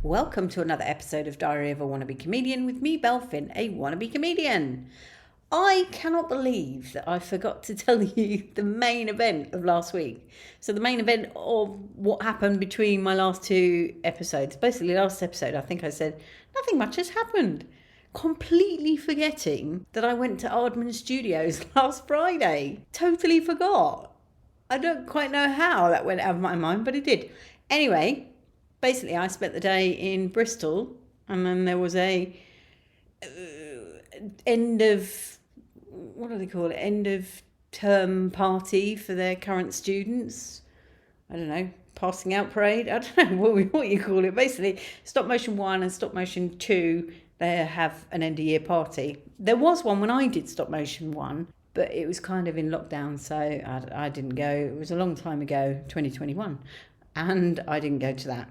Welcome to another episode of Diary of a Wannabe Comedian with me, Belle, a wannabe comedian. I cannot believe that I forgot to tell you the main event of last week. So the main event of what happened between my last two episodes. Basically, last episode, I think I said, nothing much has happened. Completely forgetting that I went to Aardman Studios last Friday. Totally forgot. I don't quite know how that went out of my mind, but it did. Anyway, basically, I spent the day in Bristol, and then there was a end of term party for their current students. I don't know, passing out parade. I don't know what you call it. Basically, Stop Motion 1 and Stop Motion 2, they have an end of year party. There was one when I did Stop Motion 1, but it was kind of in lockdown, so I didn't go. It was a long time ago, 2021, and I didn't go to that.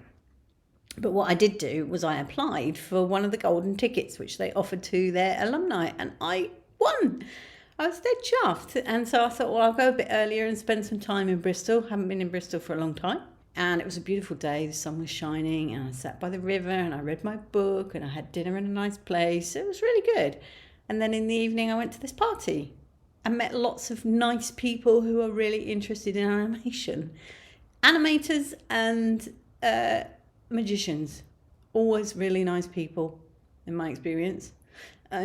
But what I did do was I applied for one of the golden tickets, which they offered to their alumni, and I won. I was dead chuffed. And so I thought, well, I'll go a bit earlier and spend some time in Bristol. Haven't been in Bristol for a long time. And it was a beautiful day. The sun was shining, and I sat by the river, and I read my book, and I had dinner in a nice place. It was really good. And then in the evening, I went to this party. I met lots of nice people who are really interested in animation. Animators and magicians, always really nice people in my experience.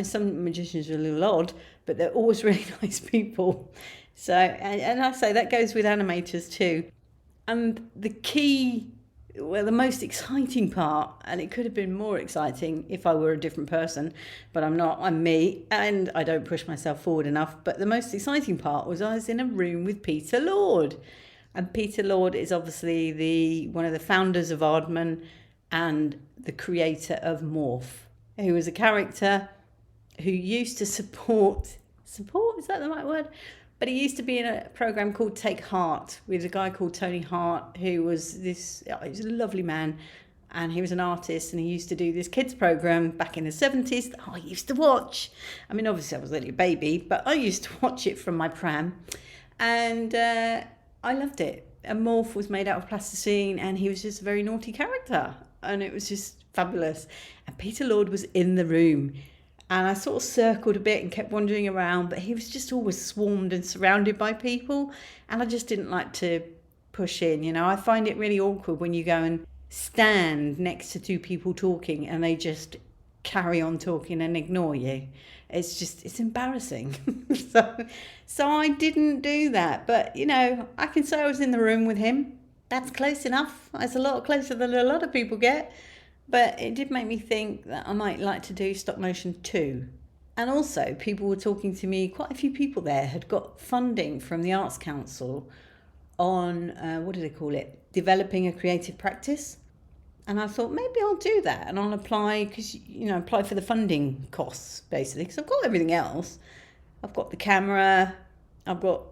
Some magicians are a little odd, but they're always really nice people. So, and I say that goes with animators too. And the most exciting part, and it could have been more exciting if I were a different person, but I'm not, I'm me, and I don't push myself forward enough. But the most exciting part was I was in a room with Peter Lord. And Peter Lord is obviously one of the founders of Aardman and the creator of Morph, who was a character who used to support, is that the right word? But he used to be in a program called Take Heart with a guy called Tony Hart, who was he was a lovely man, and he was an artist, and he used to do this kids program back in the 70s that I used to watch. I mean, obviously I was only a baby, but I used to watch it from my pram, and I loved it. And Morph was made out of plasticine, and he was just a very naughty character, and it was just fabulous. And Peter Lord was in the room, and I sort of circled a bit and kept wandering around, but he was just always swarmed and surrounded by people, and I just didn't like to push in. You know, I find it really awkward when you go and stand next to two people talking and they just carry on talking and ignore you. It's embarrassing. So I didn't do that. But, you know, I can say I was in the room with him. That's close enough. It's a lot closer than a lot of people get. But it did make me think that I might like to do Stop Motion 2. And also, people were talking to me, quite a few people there had got funding from the Arts Council on, what do they call it? Developing a creative practice. And I thought, maybe I'll do that, and I'll apply, because, you know, apply for the funding costs, basically, because I've got everything else. I've got the camera, I've got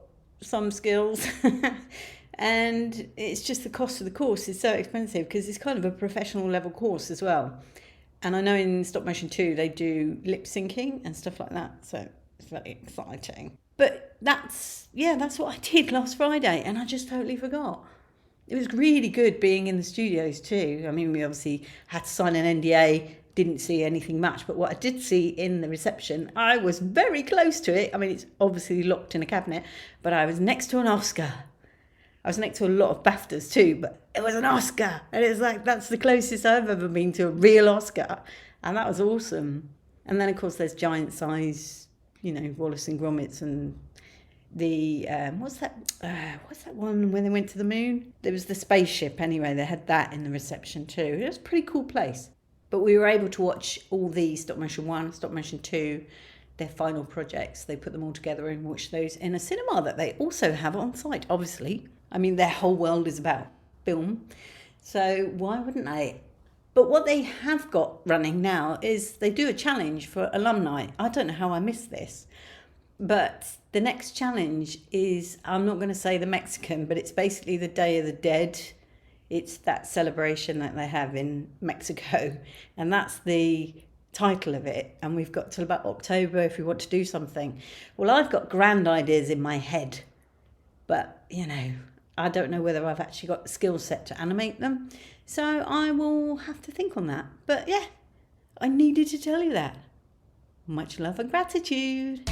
some skills, and it's just the cost of the course is so expensive, because it's kind of a professional level course as well. And I know in Stop Motion 2, they do lip syncing and stuff like that, so it's very exciting. But that's what I did last Friday, and I just totally forgot. It was really good being in the studios too. I mean, we obviously had to sign an NDA, didn't see anything much, but what I did see in the reception, I was very close to it. I mean, it's obviously locked in a cabinet, but I was next to an Oscar. I was next to a lot of BAFTAs too, but it was an Oscar. And it's like, that's the closest I've ever been to a real Oscar. And that was awesome. And then, of course, there's giant size, you know, Wallace and Gromits and the what's that one when they went to the moon? There was the spaceship. Anyway, they had that in the reception too. It was a pretty cool place. But we were able to watch all the Stop Motion 1, Stop Motion 2, their final projects. They put them all together and watched those in a cinema that they also have on site, obviously. I mean, their whole world is about film, so why wouldn't they? But what they have got running now is they do a challenge for alumni. I don't know how I missed this. But the next challenge is, I'm not going to say the Mexican, but it's basically the Day of the Dead. It's that celebration that they have in Mexico. And that's the title of it. And we've got till about October if we want to do something. Well, I've got grand ideas in my head. But, you know, I don't know whether I've actually got the skill set to animate them. So I will have to think on that. But yeah, I needed to tell you that. Much love and gratitude.